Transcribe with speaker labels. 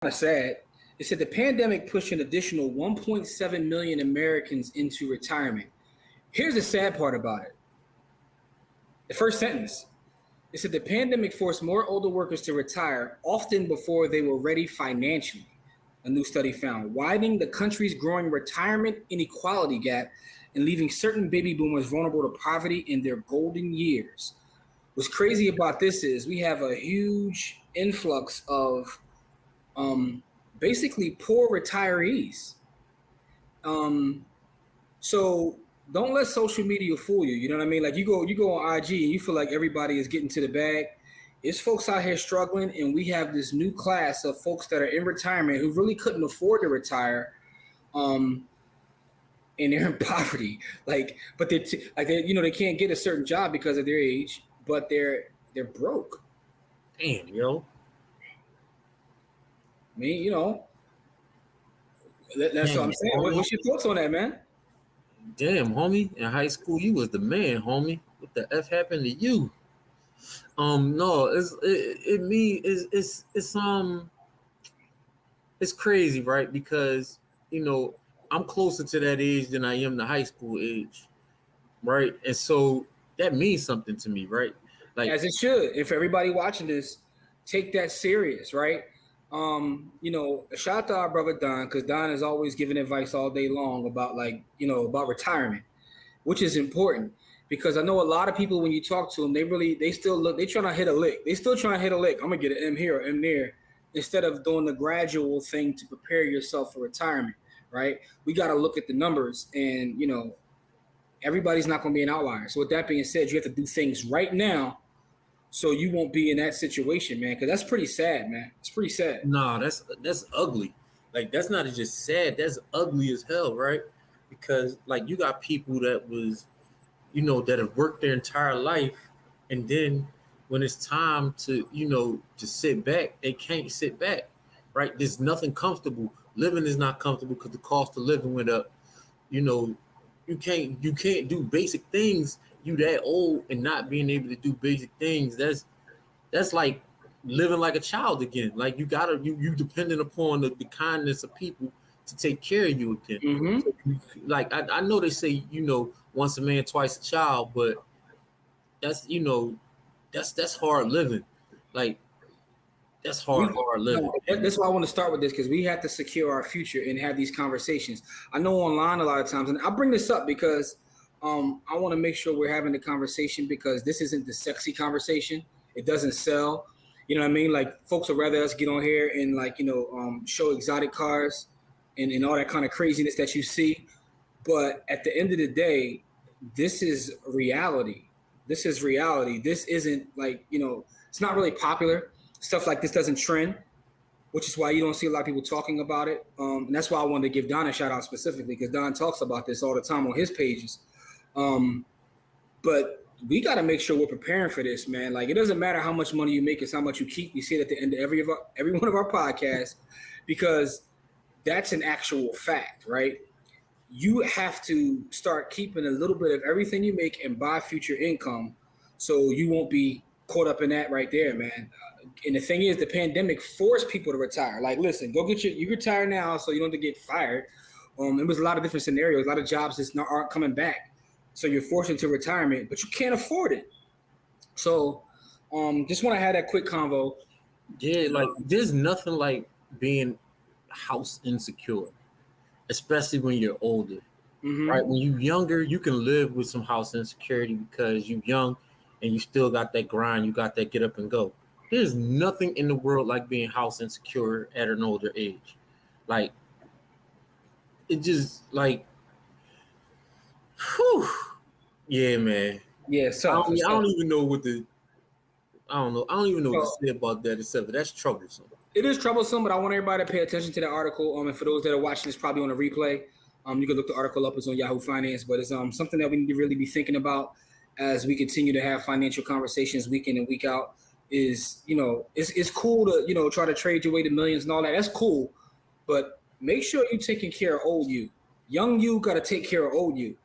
Speaker 1: of sad. It said the pandemic pushed an additional 1.7 million Americans into retirement. Here's the sad part about it. The first sentence. It said the pandemic forced more older workers to retire, often before they were ready financially. A new study found, widening the country's growing retirement inequality gap and leaving certain baby boomers vulnerable to poverty in their golden years. What's crazy about this is we have a huge influx of basically poor retirees. So don't let social media fool you. You know what I mean? Like you go on IG and you feel like everybody is getting to the bag. It's folks out here struggling, and we have this new class of folks that are in retirement who really couldn't afford to retire, and they're in poverty. But they can't get a certain job because of their age, but they're broke.
Speaker 2: Damn, yo.
Speaker 1: I mean, that's what I'm saying. What's your thoughts on that, man?
Speaker 2: Damn, homie. In high school, you was the man, homie. What the F happened to you? No, it's crazy, right? Because I'm closer to that age than I am the high school age, right? And so that means something to me, right?
Speaker 1: Like, as it should. If everybody watching this, take that serious, right? Shout out to our brother Don, because Don is always giving advice all day long about about retirement, which is important. Because I know a lot of people, when you talk to them, they trying to hit a lick. They still trying to hit a lick. I'm gonna get an M here or M there, instead of doing the gradual thing to prepare yourself for retirement, right? We got to look at the numbers, and everybody's not gonna be an outlier. So with that being said, you have to do things right now so you won't be in that situation, man. Because that's pretty sad, man. It's pretty sad.
Speaker 2: Nah, that's ugly. Like, that's not just sad. That's ugly as hell, right? Because you got people that was that have worked their entire life, and then when it's time to sit back, they can't sit back, right? There's nothing comfortable. Living is not comfortable because the cost of living went up. You can't do basic things. You that old and not being able to do basic things. That's like living like a child again. Like you dependent upon the kindness of people to take care of you again.
Speaker 1: Mm-hmm.
Speaker 2: So, I know they say once a man, twice a child, but that's that's hard living. Like, that's hard living.
Speaker 1: That's why I want to start with this, because we have to secure our future and have these conversations. I know online a lot of times, and I bring this up because I want to make sure we're having the conversation, because this isn't the sexy conversation. It doesn't sell. You know what I mean? Like, folks would rather us get on here and show exotic cars and all that kind of craziness that you see. But at the end of the day, this is reality. This is reality. This isn't it's not really popular. Stuff like this doesn't trend, which is why you don't see a lot of people talking about it. And that's why I wanted to give Don a shout out specifically, because Don talks about this all the time on his pages. But we got to make sure we're preparing for this, man. Like, it doesn't matter how much money you make, it's how much you keep. We see it at the end of every one of our podcasts, because that's an actual fact, right? You have to start keeping a little bit of everything you make and buy future income, so you won't be caught up in that right there, man. And the thing is, the pandemic forced people to retire. Like, listen, go get you retire now so you don't have to get fired. It was a lot of different scenarios. A lot of jobs just aren't coming back, so you're forced into retirement, but you can't afford it. So just want to have that quick convo.
Speaker 2: Yeah, there's nothing like being house insecure, especially when you're older. Mm-hmm. Right? When you're younger, you can live with some house insecurity because you're young and you still got that grind, you got that get up and go. There's nothing in the world like being house insecure at an older age. Like, it just whew. Yeah, man.
Speaker 1: Yeah, so
Speaker 2: I don't even know what to say about that, except that that's troublesome.
Speaker 1: It is troublesome, but I want everybody to pay attention to the article. And for those that are watching this probably on a replay, you can look the article up. It's on Yahoo Finance, but it's something that we need to really be thinking about as we continue to have financial conversations week in and week out. Is it's cool to try to trade your way to millions and all that. That's cool, but make sure you're taking care of old you. Young you got to take care of old you.